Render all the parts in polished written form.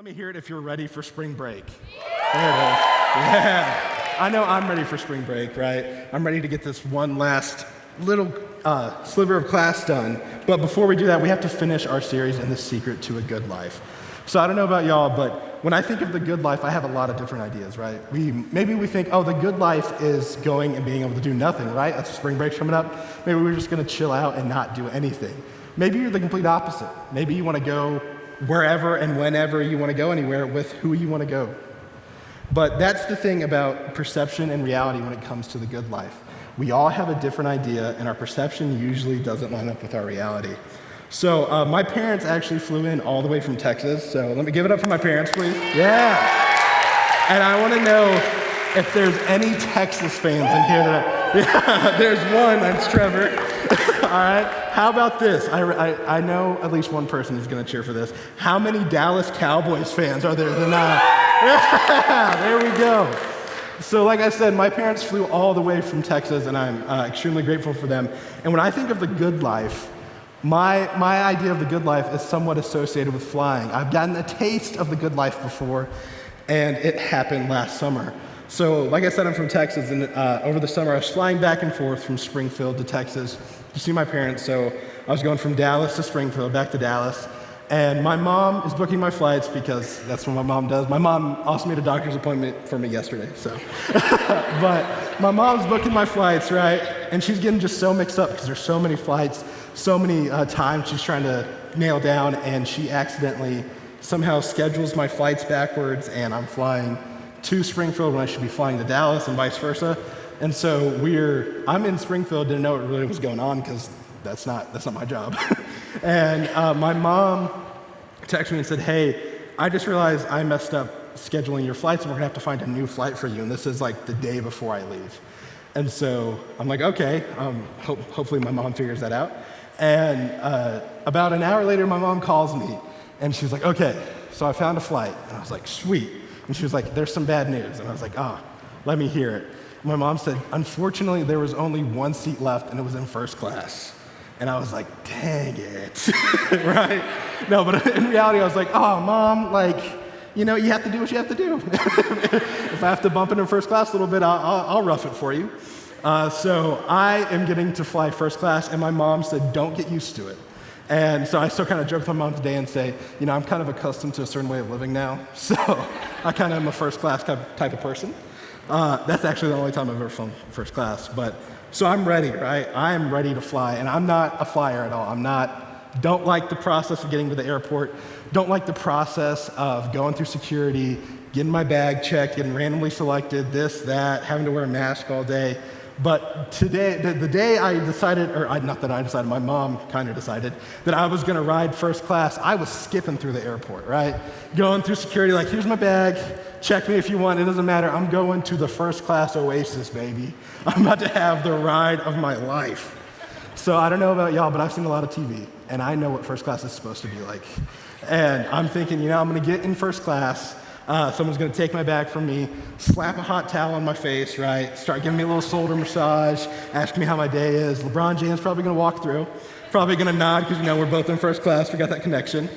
Let me hear it if you're ready for spring break. There it is. Yeah. I know I'm ready for spring break, right? I'm ready to get this one last little sliver of class done. But before we do that, we have to finish our series in The Secret to a Good Life. So I don't know about y'all, but when I think of the good life, I have a lot of different ideas, right? Maybe we think, oh, the good life is going and being able to do nothing, right? That's spring break coming up. Maybe we're just going to chill out and not do anything. Maybe you're the complete opposite. Maybe you want to go wherever and whenever you want to go anywhere with who you want to go. But that's the thing about perception and reality when it comes to the good life. We all have a different idea, and our perception usually doesn't line up with our reality. So my parents actually flew in all the way from Texas, so let me give it up for my parents, please. Yeah. And I want to know if there's any Texas fans in here today. Yeah, there's one, that's Trevor. All right, how about this? I know at least one person is going to cheer for this. How many Dallas Cowboys fans are there tonight? Yeah, there we go. So like I said, my parents flew all the way from Texas, and I'm extremely grateful for them. And when I think of the good life, my idea of the good life is somewhat associated with flying. I've gotten a taste of the good life before, and it happened last summer. So like I said, I'm from Texas, and over the summer I was flying back and forth from Springfield to Texas to see my parents. So I was going from Dallas to Springfield, back to Dallas, and my mom is booking my flights because that's what my mom does. My mom also made a doctor's appointment for me yesterday, so. But my mom's booking my flights, right? And she's getting just so mixed up because there's so many flights, so many times she's trying to nail down, and she accidentally somehow schedules my flights backwards, and I'm flying to Springfield when I should be flying to Dallas and vice versa. And so I'm in Springfield, didn't know what really was going on because that's not my job. And my mom texted me and said, hey, I just realized I messed up scheduling your flights, and we're gonna have to find a new flight for you. And this is like the day before I leave. And so I'm like, okay, hopefully my mom figures that out. And about an hour later, my mom calls me, and she's like, okay, so I found a flight. And I was like, sweet. And she was like, there's some bad news. And I was like, let me hear it. My mom said, unfortunately, there was only one seat left, and it was in first class. And I was like, dang it, right? No, but in reality, I was like, oh, Mom, you have to do what you have to do. If I have to bump into first class a little bit, I'll rough it for you. So I am getting to fly first class, and my mom said, don't get used to it. And so I still kind of joke with my mom today and say, I'm kind of accustomed to a certain way of living now, so I kind of am a first class type of person. That's actually the only time I've ever flown first class. So I'm ready, right? I am ready to fly, and I'm not a flyer at all. Don't like the process of getting to the airport, don't like the process of going through security, getting my bag checked, getting randomly selected, this, that, having to wear a mask all day. But today, the day I decided, not that I decided, my mom kind of decided that I was gonna ride first class, I was skipping through the airport, right? Going through security, like, here's my bag, check me if you want, it doesn't matter, I'm going to the first class oasis, baby. I'm about to have the ride of my life. So I don't know about y'all, but I've seen a lot of TV, and I know what first class is supposed to be like. And I'm thinking, I'm gonna get in first class, someone's gonna take my bag from me, slap a hot towel on my face, right? Start giving me a little shoulder massage, ask me how my day is. LeBron James probably gonna walk through, probably gonna nod because we're both in first class, we got that connection.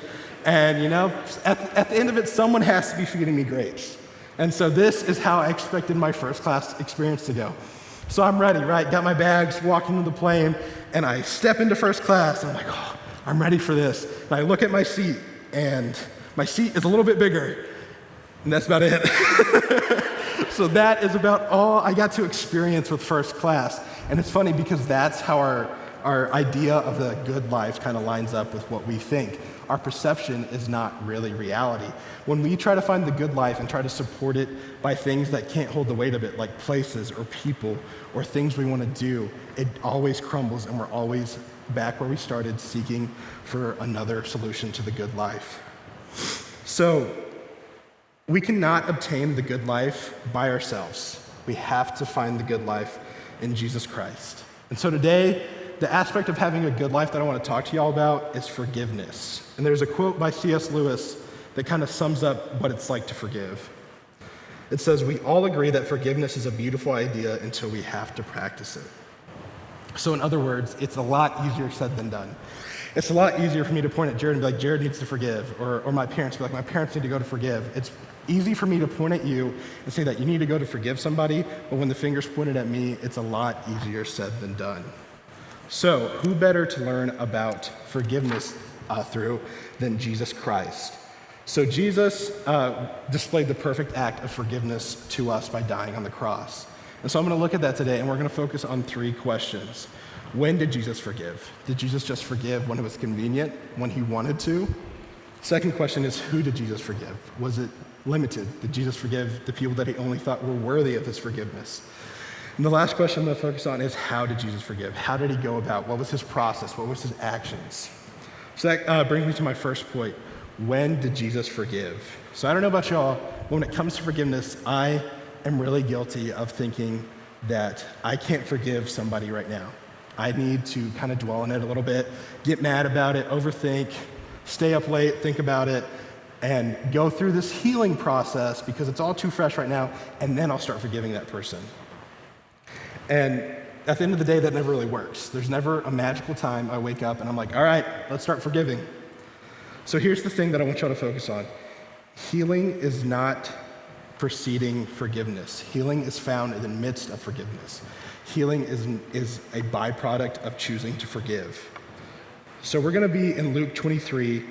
And at the end of it, someone has to be feeding me grapes. And so this is how I expected my first class experience to go. So I'm ready, right? Got my bags, walking to the plane, and I step into first class, and I'm like, oh, I'm ready for this. And I look at my seat, and my seat is a little bit bigger. And that's about it. So that is about all I got to experience with first class. And it's funny because that's how our idea of the good life kind of lines up with what we think. Our perception is not really reality. When we try to find the good life and try to support it by things that can't hold the weight of it, like places or people or things we want to do, it always crumbles, and we're always back where we started, seeking for another solution to the good life. So we cannot obtain the good life by ourselves. We have to find the good life in Jesus Christ. And so today, the aspect of having a good life that I want to talk to y'all about is forgiveness. And there's a quote by C.S. Lewis that kind of sums up what it's like to forgive. It says, we all agree that forgiveness is a beautiful idea until we have to practice it. So in other words, it's a lot easier said than done. It's a lot easier for me to point at Jared and be like, Jared needs to forgive, or my parents be like, my parents need to go to forgive. It's easy for me to point at you and say that you need to go to forgive somebody, but when the finger's pointed at me, it's a lot easier said than done. So, who better to learn about forgiveness through than Jesus Christ? So Jesus displayed the perfect act of forgiveness to us by dying on the cross. And so I'm going to look at that today, and we're going to focus on 3 questions. When did Jesus forgive? Did Jesus just forgive when it was convenient, when he wanted to? Second question is, who did Jesus forgive? Was it limited? Did Jesus forgive the people that he only thought were worthy of his forgiveness? And the last question I'm going to focus on is, how did Jesus forgive? How did he go about? What was his process? What was his actions? So that brings me to my first point. When did Jesus forgive? So I don't know about y'all, but when it comes to forgiveness, I am really guilty of thinking that I can't forgive somebody right now. I need to kind of dwell on it a little bit, get mad about it, overthink, stay up late, think about it, and go through this healing process because it's all too fresh right now, and then I'll start forgiving that person. And at the end of the day, that never really works. There's never a magical time I wake up and I'm like, all right, let's start forgiving. So here's the thing that I want y'all to focus on. Healing is not preceding forgiveness. Healing is found in the midst of forgiveness. Healing is a byproduct of choosing to forgive. So we're going to be in Luke 23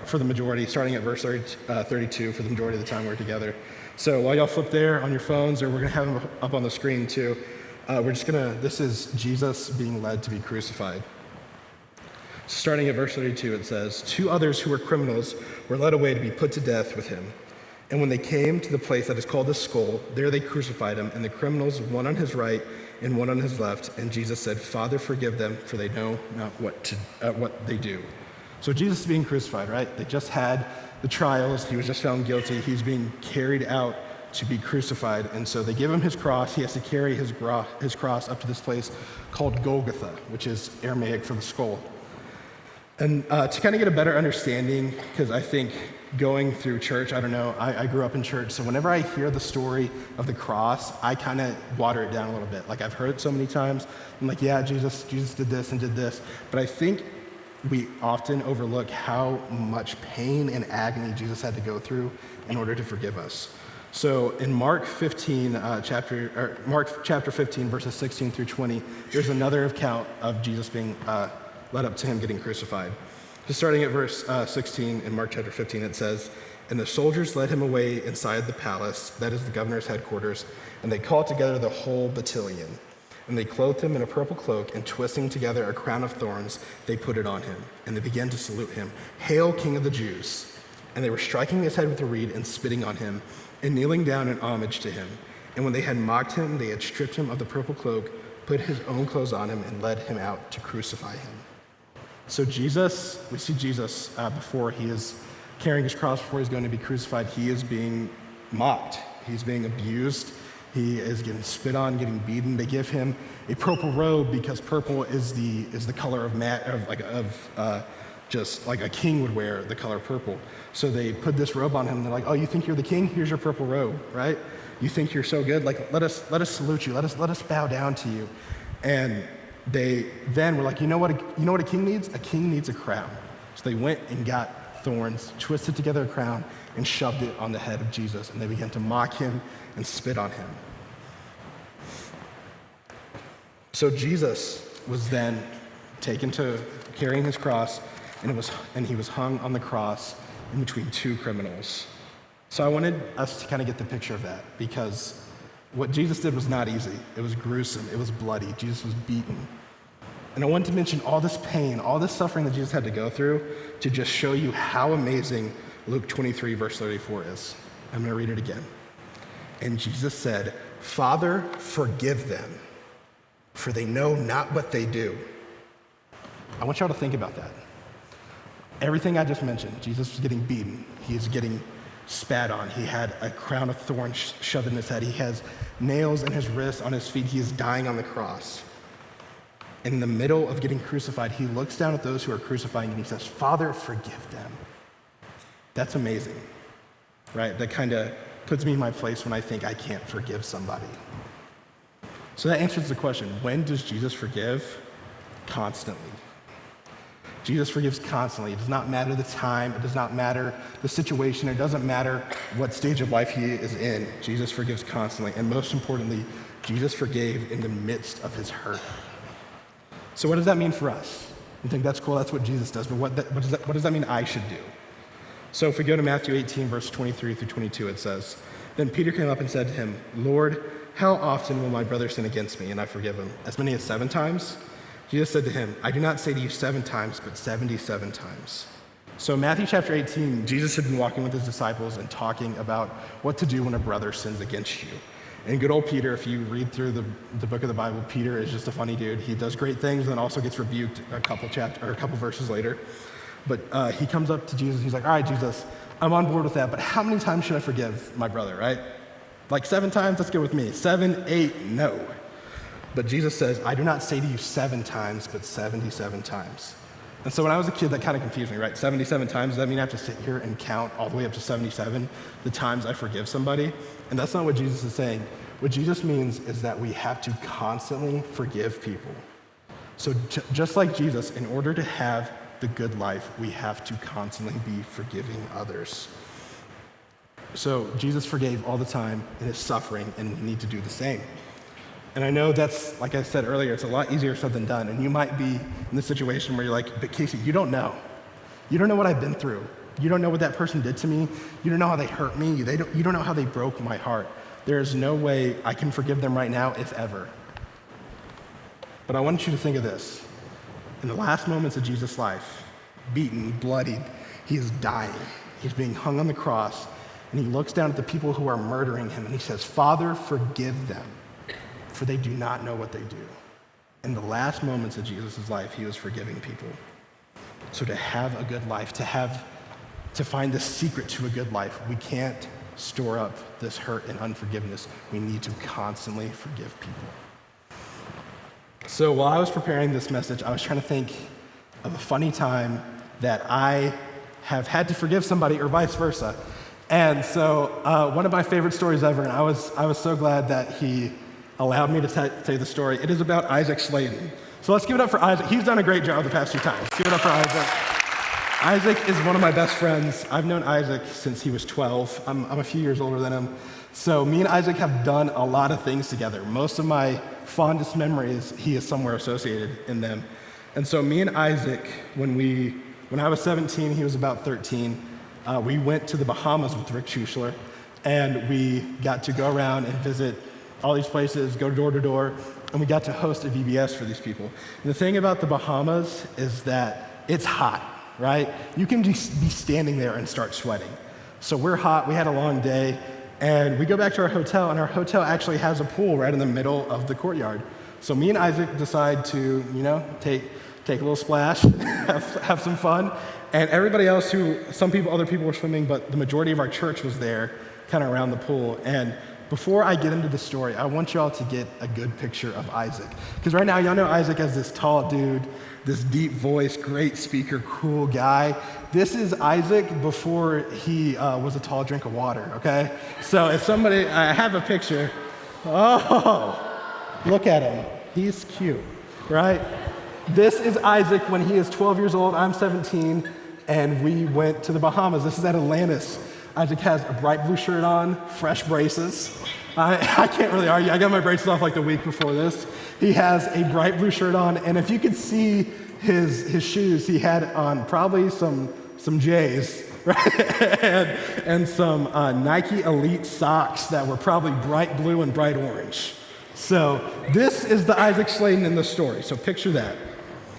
for the majority, starting at verse 32 for the majority of the time we're together. So while y'all flip there on your phones, or we're going to have them up on the screen too, this is Jesus being led to be crucified. Starting at verse 32, it says, 2 others who were criminals were led away to be put to death with him. And when they came to the place that is called the Skull, there they crucified him, and the criminals, one on his right and one on his left. And Jesus said, Father, forgive them, for they know not what they do. So Jesus is being crucified, right? They just had the trials. He was just found guilty. He's being carried out to be crucified. And so they give him his cross. He has to carry his cross up to this place called Golgotha, which is Aramaic for the skull. And to kind of get a better understanding, because I think going through church, I don't know, I grew up in church, so whenever I hear the story of the cross, I kind of water it down a little bit. Like, I've heard it so many times. I'm like, yeah, Jesus did this and did this. But I think we often overlook how much pain and agony Jesus had to go through in order to forgive us. So in Mark chapter 15, verses 16 through 20, there's another account of Jesus being led up to him getting crucified. So starting at verse 16 in Mark chapter 15, it says, And the soldiers led him away inside the palace, that is the governor's headquarters, and they called together the whole battalion. And they clothed him in a purple cloak, and twisting together a crown of thorns, they put it on him. And they began to salute him, Hail, King of the Jews! And they were striking his head with a reed and spitting on him, and kneeling down in homage to him. And when they had mocked him, they had stripped him of the purple cloak, put his own clothes on him, and led him out to crucify him. So Jesus, we see Jesus before he is carrying his cross, before he's going to be crucified, he is being mocked. He's being abused. He is getting spit on, getting beaten. They give him a purple robe because purple is the color of just like a king would wear, the color purple. So they put this robe on him. And they're like, "Oh, you think you're the king? Here's your purple robe, right? You think you're so good? Like, let us salute you. Let us bow down to you." And they then were like, you know what a king needs? A king needs a crown. So they went and got thorns, twisted together a crown, and shoved it on the head of Jesus. And they began to mock him and spit on him. So Jesus was then taken to carrying his cross, and he was hung on the cross in between 2 criminals. So I wanted us to kind of get the picture of that, because what Jesus did was not easy. It was gruesome. It was bloody. Jesus was beaten. And I wanted to mention all this pain, all this suffering that Jesus had to go through to just show you how amazing Luke 23, verse 34 is. I'm going to read it again. And Jesus said, Father, forgive them, for they know not what they do. I want y'all to think about that. Everything I just mentioned, Jesus was getting beaten. He is getting spat on. He had a crown of thorns shoved in his head. He has nails in his wrists, on his feet. He is dying on the cross. In the middle of getting crucified, he looks down at those who are crucifying and he says, Father, forgive them. That's amazing, right? That kind of puts me in my place when I think I can't forgive somebody. So that answers the question, when does Jesus forgive? Constantly. Jesus forgives constantly. It does not matter the time. It does not matter the situation. It doesn't matter what stage of life he is in. Jesus forgives constantly. And most importantly, Jesus forgave in the midst of his hurt. So what does that mean for us? You think that's cool? That's what Jesus does. But what does that mean I should do? So if we go to Matthew 18, verse 23 through 22, it says, "Then Peter came up and said to him, 'Lord, how often will my brother sin against me and I forgive him? As many as 7 times?' Jesus said to him, 'I do not say to you 7 times, but 77 times.'" So in Matthew chapter 18, Jesus had been walking with his disciples and talking about what to do when a brother sins against you. And good old Peter, if you read through the book of the Bible, Peter is just a funny dude. He does great things and then also gets rebuked a couple verses later. But he comes up to Jesus and he's like, "All right, Jesus, I'm on board with that, but how many times should I forgive my brother, right? Like 7 times, that's good with me. 7, 8, no." But Jesus says, "I do not say to you 7 times, but 77 times." And so when I was a kid, that kind of confused me, right? 77 times, does that mean I have to sit here and count all the way up to 77 the times I forgive somebody? And that's not what Jesus is saying. What Jesus means is that we have to constantly forgive people. So just like Jesus, in order to have the good life, we have to constantly be forgiving others. So Jesus forgave all the time in his suffering, and we need to do the same. And I know that's, like I said earlier, it's a lot easier said than done. And you might be in the situation where you're like, "But Casey, you don't know. You don't know what I've been through. You don't know what that person did to me. You don't know how they hurt me. You don't know how they broke my heart. There is no way I can forgive them right now, if ever." But I want you to think of this. In the last moments of Jesus' life, beaten, bloodied, he is dying. He's being hung on the cross, and he looks down at the people who are murdering him, and he says, "Father, forgive them, for they do not know what they do." In the last moments of Jesus' life, he was forgiving people. So to have a good life, to find the secret to a good life, we can't store up this hurt and unforgiveness. We need to constantly forgive people. So while I was preparing this message, I was trying to think of a funny time that I have had to forgive somebody or vice versa. And so one of my favorite stories ever, and I was so glad that he allowed me to say the story. It is about Isaac Sladen. So let's give it up for Isaac. He's done a great job the past few times. Give it up for Isaac. Isaac is one of my best friends. I've known Isaac since he was 12. I'm a few years older than him. So me and Isaac have done a lot of things together. Most of my fondest memories, he is somewhere associated in them. And so me and Isaac, when I was 17, he was about 13, we went to the Bahamas with Rick Schuschler, and we got to go around and visit all these places, go door to door, and we got to host a VBS for these people. And the thing about the Bahamas is that it's hot, right? You can just be standing there and start sweating. So we're hot, we had a long day, and we go back to our hotel, and our hotel actually has a pool right in the middle of the courtyard. So me and Isaac decide to, take a little splash, have some fun, and everybody else other people were swimming, but the majority of our church was there, kind of around the pool. And before I get into the story, I want y'all to get a good picture of Isaac. Because right now, y'all know Isaac as this tall dude, this deep voice, great speaker, cool guy. This is Isaac before he was a tall drink of water, okay? So I have a picture. Oh, look at him. He's cute, right? This is Isaac when he is 12 years old. I'm 17, and we went to the Bahamas. This is at Atlantis. Isaac has a bright blue shirt on, fresh braces. I can't really argue. I got my braces off like the week before this. He has a bright blue shirt on, and if you could see his shoes, he had on probably some J's, right? and some Nike Elite socks that were probably bright blue and bright orange. So this is the Isaac Sladen in the story. So picture that.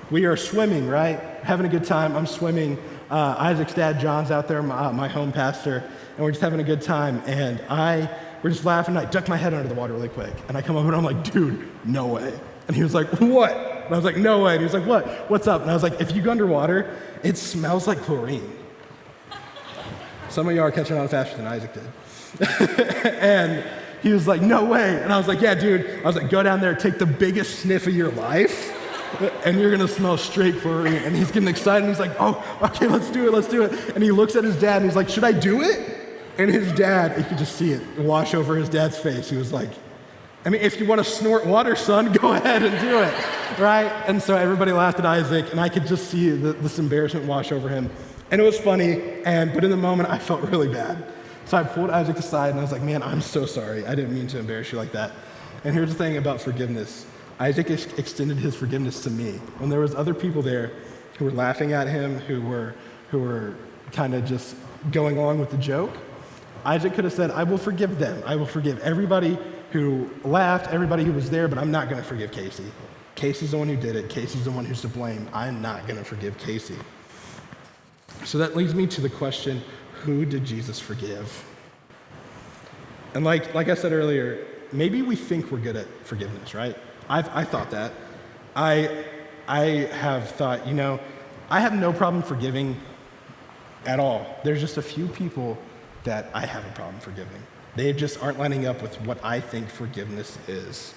We are swimming, right? Having a good time. I'm swimming. Isaac's dad, John's out there, my home pastor, and we're just having a good time. And we're just laughing. I duck my head under the water really quick. And I come up and I'm like, "Dude, no way." And he was like, "What?" And I was like, "No way." And he was like, "What? What's up?" And I was like, "If you go underwater, it smells like chlorine." Some of y'all are catching on faster than Isaac did. And he was like, "No way." And I was like, "Yeah, dude." I was like, "Go down there, take the biggest sniff of your life, and you're gonna smell straight chlorine." And he's getting excited, and he's like, "Oh, okay, let's do it. And he looks at his dad, and he's like, "Should I do it?" And his dad, you could just see it wash over his dad's face. He was like, I mean, if you want to snort water, son, go ahead and do it, right? And so everybody laughed at Isaac, and I could just see this embarrassment wash over him. And it was funny, but in the moment, I felt really bad. So I pulled Isaac aside, and I was like, man, I'm so sorry. I didn't mean to embarrass you like that. And here's the thing about forgiveness. Isaac extended his forgiveness to me. When there was other people there who were laughing at him, who were kind of just going along with the joke, Isaac could have said, I will forgive them. I will forgive everybody who laughed, everybody who was there, but I'm not going to forgive Casey. Casey's the one who did it. Casey's the one who's to blame. I'm not going to forgive Casey. So that leads me to the question, who did Jesus forgive? And like I said earlier, maybe we think we're good at forgiveness, right? I thought that. I have thought, I have no problem forgiving at all. There's just a few people that I have a problem forgiving. They just aren't lining up with what I think forgiveness is.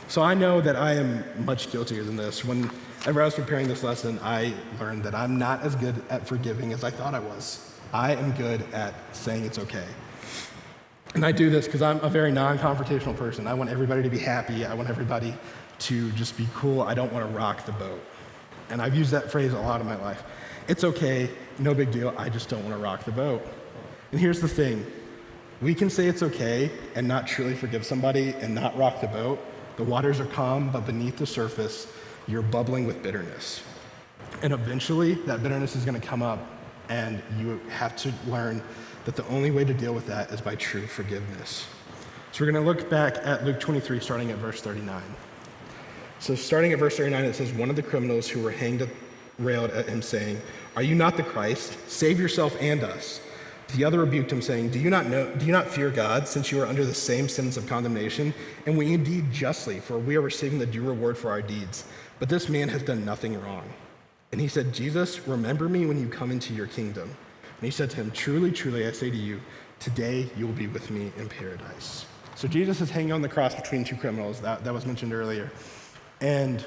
So I know that I am much guiltier than this. Whenever I was preparing this lesson, I learned that I'm not as good at forgiving as I thought I was. I am good at saying it's okay. And I do this because I'm a very non-confrontational person. I want everybody to be happy. I want everybody to just be cool. I don't want to rock the boat. And I've used that phrase a lot in my life. It's okay, no big deal. I just don't want to rock the boat. And here's the thing. We can say it's okay and not truly forgive somebody and not rock the boat. The waters are calm, but beneath the surface, you're bubbling with bitterness. And eventually, that bitterness is going to come up, and you have to learn that the only way to deal with that is by true forgiveness. So we're going to look back at Luke 23, starting at verse 39. So starting at verse 39, it says, one of the criminals who were hanged railed at him, saying, "Are you not the Christ? Save yourself and us." The other rebuked him, saying, Do you not fear God, since you are under the same sentence of condemnation? And we indeed justly, for we are receiving the due reward for our deeds. But this man has done nothing wrong. And he said, Jesus, remember me when you come into your kingdom. And he said to him, Truly, truly, I say to you, today you will be with me in paradise. So Jesus is hanging on the cross between two criminals. That was mentioned earlier. And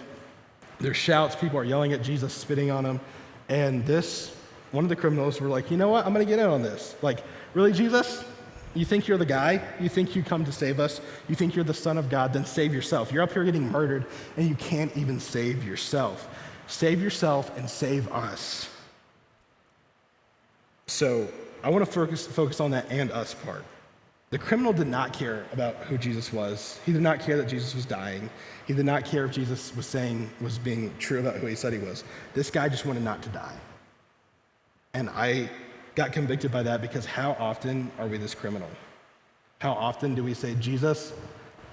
there's shouts, people are yelling at Jesus, spitting on him. And one of the criminals were like, you know what, I'm going to get in on this. Like, really, Jesus? You think you're the guy? You think you come to save us? You think you're the Son of God? Then save yourself. You're up here getting murdered, and you can't even save yourself. Save yourself and save us. So I want to focus on that and us part. The criminal did not care about who Jesus was. He did not care that Jesus was dying. He did not care if Jesus was being true about who he said he was. This guy just wanted not to die. And I got convicted by that because how often are we this criminal? How often do we say, Jesus,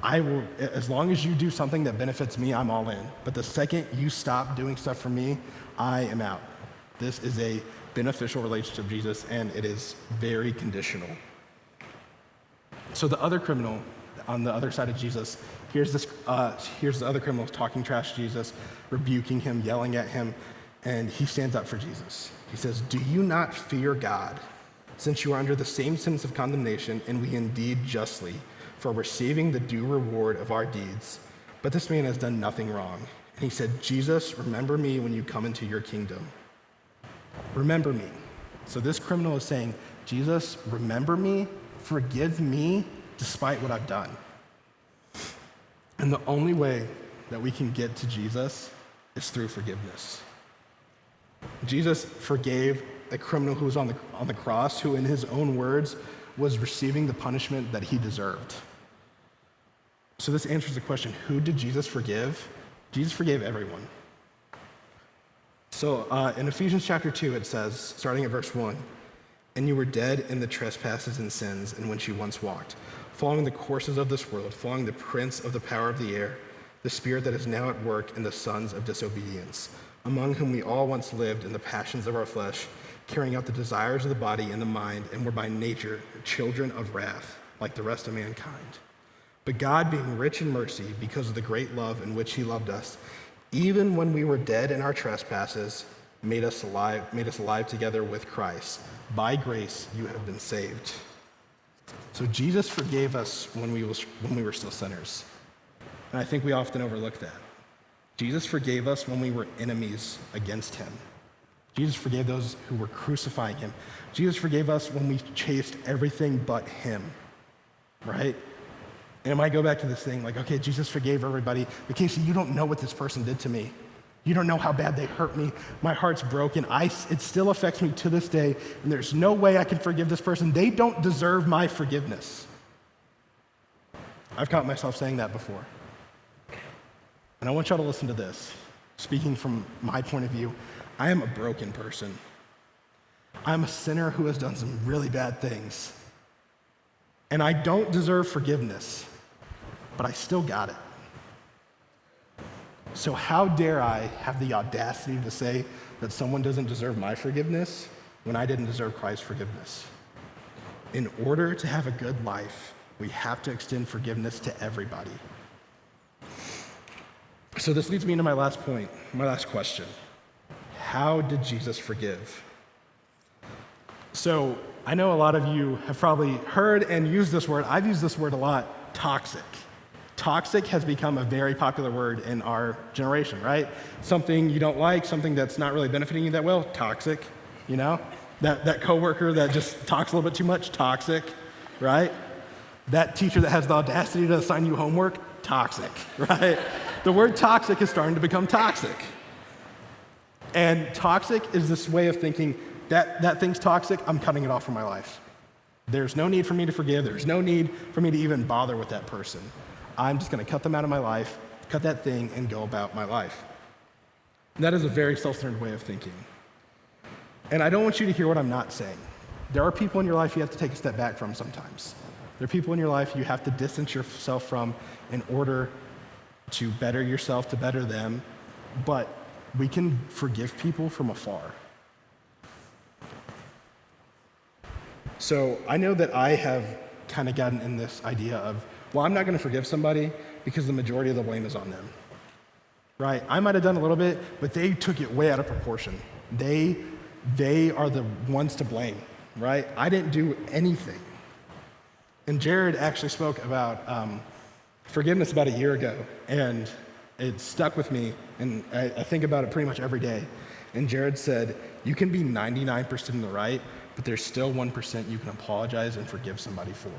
as long as you do something that benefits me, I'm all in. But the second you stop doing stuff for me, I am out. This is a beneficial relationship, Jesus, and it is very conditional. So the other criminal on the other side of Jesus, here's the other criminal talking trash to Jesus, rebuking him, yelling at him, and he stands up for Jesus. He says, do you not fear God, since you are under the same sentence of condemnation, and we indeed justly, for receiving the due reward of our deeds? But this man has done nothing wrong. And he said, Jesus, remember me when you come into your kingdom. Remember me. So this criminal is saying, Jesus, remember me, forgive me, despite what I've done. And the only way that we can get to Jesus is through forgiveness. Jesus forgave a criminal who was on the cross, who in his own words was receiving the punishment that he deserved. So this answers the question, who did Jesus forgive? Jesus forgave everyone. So in Ephesians chapter 2, it says, starting at verse 1, and you were dead in the trespasses and sins in which you once walked, following the courses of this world, following the prince of the power of the air, the spirit that is now at work in the sons of disobedience, among whom we all once lived in the passions of our flesh, carrying out the desires of the body and the mind, and were by nature children of wrath, like the rest of mankind. But God, being rich in mercy, because of the great love in which he loved us, even when we were dead in our trespasses, made us alive together with Christ. By grace you have been saved. So Jesus forgave us when we were still sinners. And I think we often overlook that. Jesus forgave us when we were enemies against him. Jesus forgave those who were crucifying him. Jesus forgave us when we chased everything but him, right? And it might go back to this thing like, okay, Jesus forgave everybody, but Casey, you don't know what this person did to me. You don't know how bad they hurt me. My heart's broken. It still affects me to this day, and there's no way I can forgive this person. They don't deserve my forgiveness. I've caught myself saying that before. And I want y'all to listen to this. Speaking from my point of view, I am a broken person. I'm a sinner who has done some really bad things. And I don't deserve forgiveness, but I still got it. So how dare I have the audacity to say that someone doesn't deserve my forgiveness when I didn't deserve Christ's forgiveness? In order to have a good life, we have to extend forgiveness to everybody. So this leads me into my last point, my last question. How did Jesus forgive? So I know a lot of you have probably heard and used this word. I've used this word a lot, toxic. Toxic has become a very popular word in our generation, right? Something you don't like, something that's not really benefiting you that well, toxic, you know? That coworker that just talks a little bit too much, toxic, right? That teacher that has the audacity to assign you homework, toxic, right? The word toxic is starting to become toxic. And toxic is this way of thinking, that thing's toxic, I'm cutting it off from my life. There's no need for me to forgive. There's no need for me to even bother with that person. I'm just going to cut them out of my life, cut that thing, and go about my life. And that is a very self-centered way of thinking. And I don't want you to hear what I'm not saying. There are people in your life you have to take a step back from sometimes. There are people in your life you have to distance yourself from in order to better yourself, to better them. But we can forgive people from afar. So I know that I have kind of gotten in this idea of, well, I'm not going to forgive somebody because the majority of the blame is on them, right? I might have done a little bit, but they took it way out of proportion. They are the ones to blame, right? I didn't do anything. And Jared actually spoke about forgiveness about a year ago, and it stuck with me, and I think about it pretty much every day. And Jared said, you can be 99% in the right, but there's still 1% you can apologize and forgive somebody for.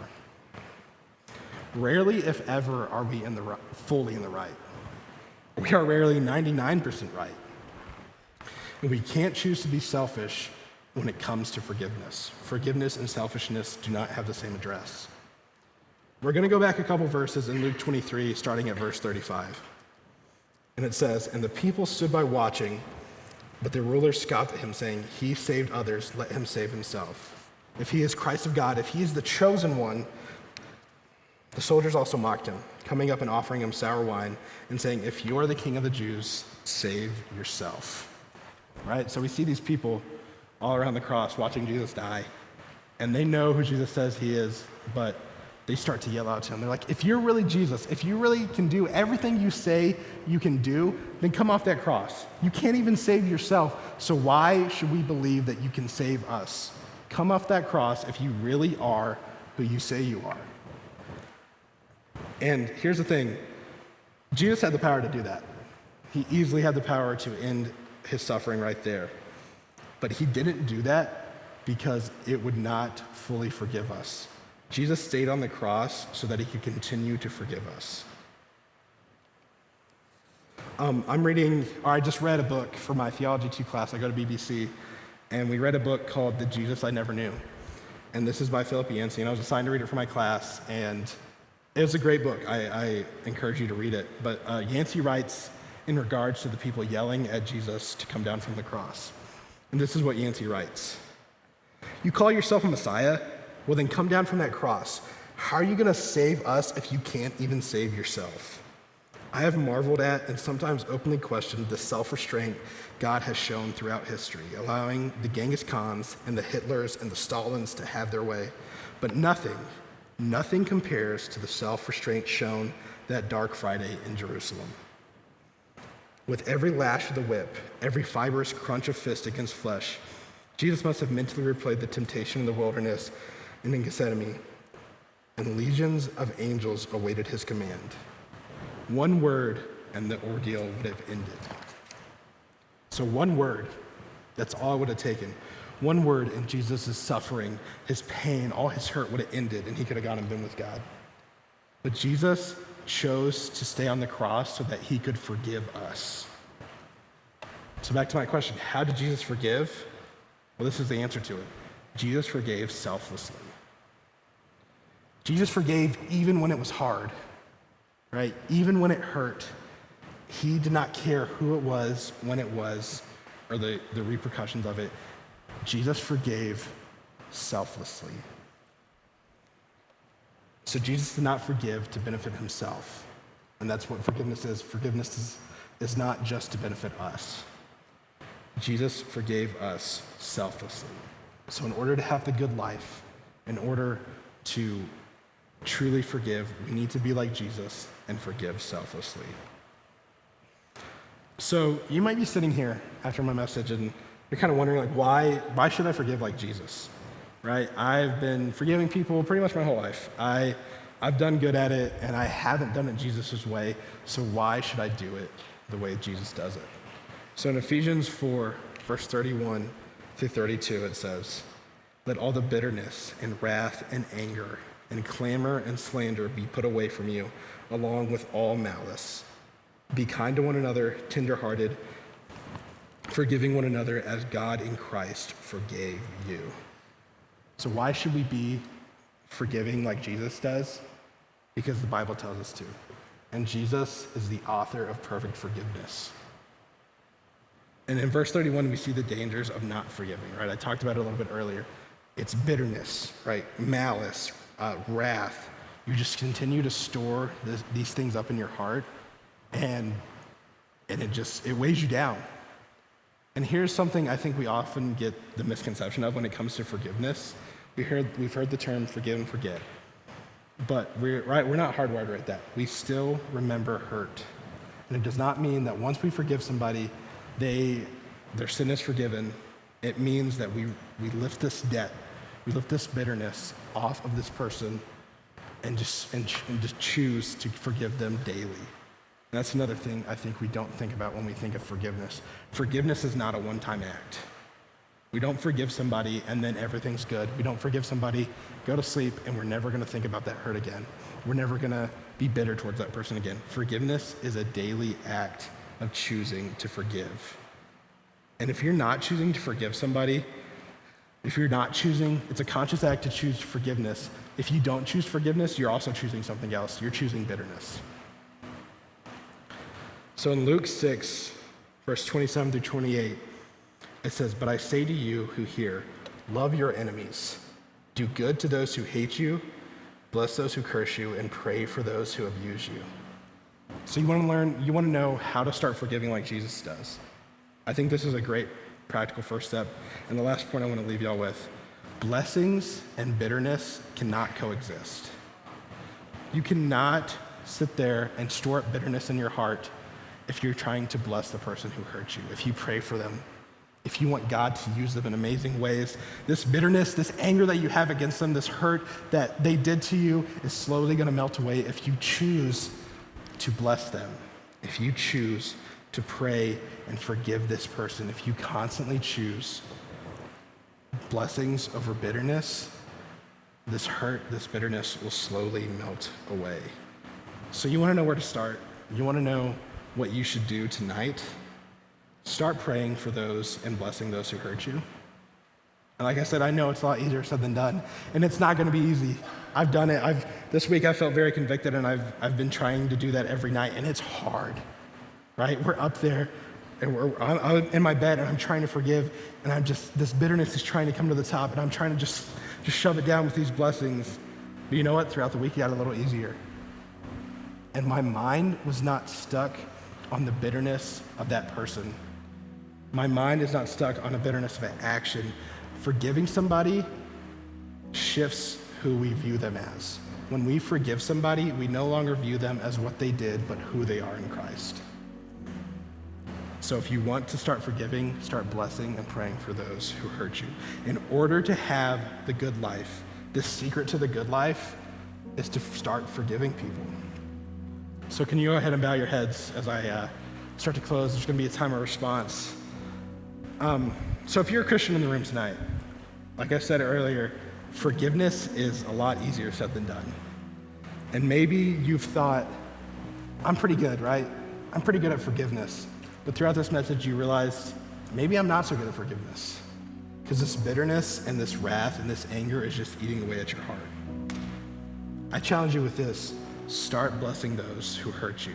Rarely, if ever, are we fully in the right. We are rarely 99% right. And we can't choose to be selfish when it comes to forgiveness. Forgiveness and selfishness do not have the same address. We're going to go back a couple verses in Luke 23, starting at verse 35. And it says, and the people stood by watching, but the rulers scoffed at him, saying, he saved others, let him save himself. If he is Christ of God, if he is the chosen one. The soldiers also mocked him, coming up and offering him sour wine and saying, if you are the king of the Jews, save yourself. Right? So we see these people all around the cross watching Jesus die, and they know who Jesus says he is, but they start to yell out to him. They're like, if you're really Jesus, if you really can do everything you say you can do, then come off that cross. You can't even save yourself, so why should we believe that you can save us? Come off that cross if you really are who you say you are. And here's the thing, Jesus had the power to do that. He easily had the power to end his suffering right there. But he didn't do that because it would not fully forgive us. Jesus stayed on the cross so that he could continue to forgive us. I just read a book for my Theology 2 class. I go to BBC, and we read a book called The Jesus I Never Knew. And this is by Philip Yancey, and I was assigned to read it for my class, and it was a great book. I encourage you to read it. But Yancey writes in regards to the people yelling at Jesus to come down from the cross. And this is what Yancey writes. You call yourself a Messiah? Well, then come down from that cross. How are you going to save us if you can't even save yourself? I have marveled at and sometimes openly questioned the self-restraint God has shown throughout history, allowing the Genghis Khans and the Hitlers and the Stalins to have their way. But nothing compares to the self-restraint shown that dark Friday in Jerusalem. With every lash of the whip, every fibrous crunch of fist against flesh, Jesus must have mentally replayed the temptation in the wilderness and in Gethsemane, and legions of angels awaited his command. One word, and the ordeal would have ended. So one word, that's all it would have taken. One word, and Jesus' suffering, his pain, all his hurt would have ended, and he could have gone and been with God. But Jesus chose to stay on the cross so that he could forgive us. So back to my question, how did Jesus forgive? Well, this is the answer to it. Jesus forgave selflessly. Jesus forgave even when it was hard, right? Even when it hurt. He did not care who it was, when it was, or the repercussions of it. Jesus forgave selflessly. So Jesus did not forgive to benefit himself. And that's what forgiveness is. Forgiveness is not just to benefit us. Jesus forgave us selflessly. So in order to have the good life, in order to truly forgive, we need to be like Jesus and forgive selflessly. So you might be sitting here after my message and you're kind of wondering, like, why should I forgive like Jesus, right? I've been forgiving people pretty much my whole life. I've done good at it, and I haven't done it Jesus' way, so why should I do it the way Jesus does it? So in Ephesians 4, verse 31 through 32, it says, "Let all the bitterness and wrath and anger and clamor and slander be put away from you, along with all malice. Be kind to one another, tenderhearted, forgiving one another as God in Christ forgave you." So why should we be forgiving like Jesus does? Because the Bible tells us to. And Jesus is the author of perfect forgiveness. And in verse 31, we see the dangers of not forgiving, right? I talked about it a little bit earlier. It's bitterness, right? Malice, wrath. You just continue to store these things up in your heart, and it weighs you down. And here's something I think we often get the misconception of when it comes to forgiveness. We've heard the term forgive and forget, but we're not hardwired like that. We still remember hurt. And it does not mean that once we forgive somebody, their sin is forgiven. It means that we lift this debt, we lift this bitterness off of this person and just choose to forgive them daily. And that's another thing I think we don't think about when we think of forgiveness. Forgiveness is not a one-time act. We don't forgive somebody and then everything's good. We don't forgive somebody, go to sleep, and we're never going to think about that hurt again. We're never going to be bitter towards that person again. Forgiveness is a daily act of choosing to forgive. And if you're not choosing to forgive somebody, it's a conscious act to choose forgiveness. If you don't choose forgiveness, you're also choosing something else. You're choosing bitterness. So in Luke 6, verse 27 through 28, it says, "But I say to you who hear, love your enemies, do good to those who hate you, bless those who curse you, and pray for those who abuse you." So you want to know how to start forgiving like Jesus does. I think this is a great practical first step. And the last point I want to leave y'all with, blessings and bitterness cannot coexist. You cannot sit there and store up bitterness in your heart if you're trying to bless the person who hurt you, if you pray for them, if you want God to use them in amazing ways. This bitterness, this anger that you have against them, this hurt that they did to you is slowly going to melt away if you choose to bless them, if you choose to pray and forgive this person, if you constantly choose blessings over bitterness, this hurt, this bitterness will slowly melt away. So you want to know where to start. You want to know what you should do tonight. Start praying for those and blessing those who hurt you. And like I said, I know it's a lot easier said than done, and it's not going to be easy. I've done it. This week I felt very convicted, and I've been trying to do that every night, and it's hard, right? We're up there, and I'm in my bed, and I'm trying to forgive, and this bitterness is trying to come to the top, and I'm trying to just shove it down with these blessings. But you know what? Throughout the week, it got a little easier. And my mind was not stuck on the bitterness of that person. My mind is not stuck on a bitterness of an action. Forgiving somebody shifts who we view them as. When we forgive somebody, we no longer view them as what they did, but who they are in Christ. So if you want to start forgiving, start blessing and praying for those who hurt you. In order to have the good life, the secret to the good life is to start forgiving people. So can you go ahead and bow your heads as I start to close? There's going to be a time of response. So if you're a Christian in the room tonight, like I said earlier, forgiveness is a lot easier said than done. And maybe you've thought, I'm pretty good, right? I'm pretty good at forgiveness. But throughout this message, you realized, maybe I'm not so good at forgiveness. Because this bitterness and this wrath and this anger is just eating away at your heart. I challenge you with this. Start blessing those who hurt you.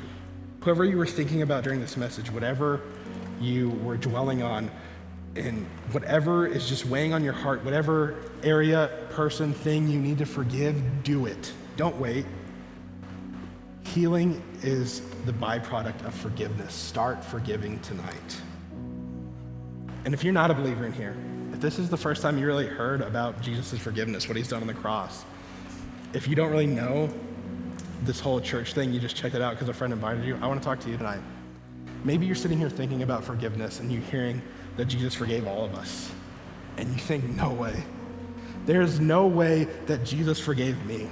Whoever you were thinking about during this message, whatever you were dwelling on, and whatever is just weighing on your heart, whatever area, person, thing you need to forgive, do it. Don't wait. Healing is the byproduct of forgiveness. Start forgiving tonight. And if you're not a believer in here, if this is the first time you really heard about Jesus' forgiveness, what he's done on the cross, if you don't really know this whole church thing, you just checked it out because a friend invited you, I want to talk to you tonight. Maybe you're sitting here thinking about forgiveness and you're hearing that Jesus forgave all of us. And you think, no way. There's no way that Jesus forgave me.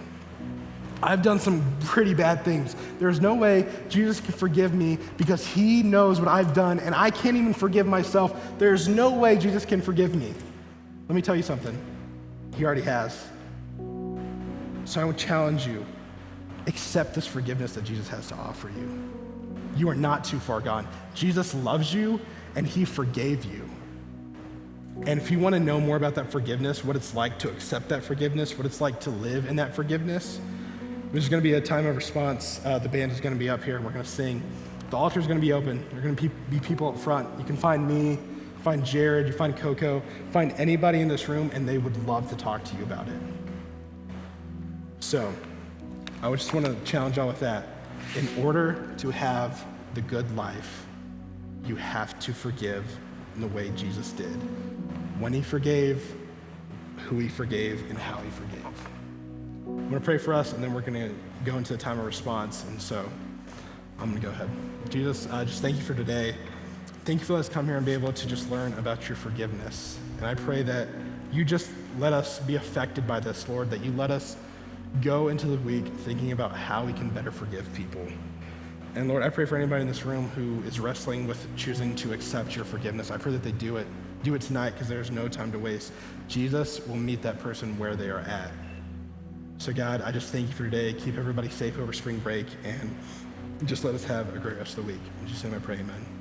I've done some pretty bad things. There's no way Jesus can forgive me because he knows what I've done and I can't even forgive myself. There's no way Jesus can forgive me. Let me tell you something. He already has. So I would challenge you, accept this forgiveness that Jesus has to offer you. You are not too far gone. Jesus loves you and he forgave you. And if you want to know more about that forgiveness, what it's like to accept that forgiveness, what it's like to live in that forgiveness, there's going to be a time of response. The band is going to be up here and we're going to sing. The altar is going to be open. There are going to be people up front. You can find me, find Jared, you find Coco, find anybody in this room, and they would love to talk to you about it. So I would just want to challenge y'all with that. In order to have the good life, you have to forgive in the way Jesus did. When he forgave, who he forgave, and how he forgave. I'm going to pray for us, and then we're going to go into a time of response. And so I'm going to go ahead. Jesus, just thank you for today. Thank you for letting us come here and be able to just learn about your forgiveness. And I pray that you just let us be affected by this, Lord, that you let us go into the week thinking about how we can better forgive people. And Lord, I pray for anybody in this room who is wrestling with choosing to accept your forgiveness. I pray that they do it. Do it tonight because there's no time to waste. Jesus will meet that person where they are at. So God, I just thank you for today. Keep everybody safe over spring break and just let us have a great rest of the week. In Jesus' name I pray, amen.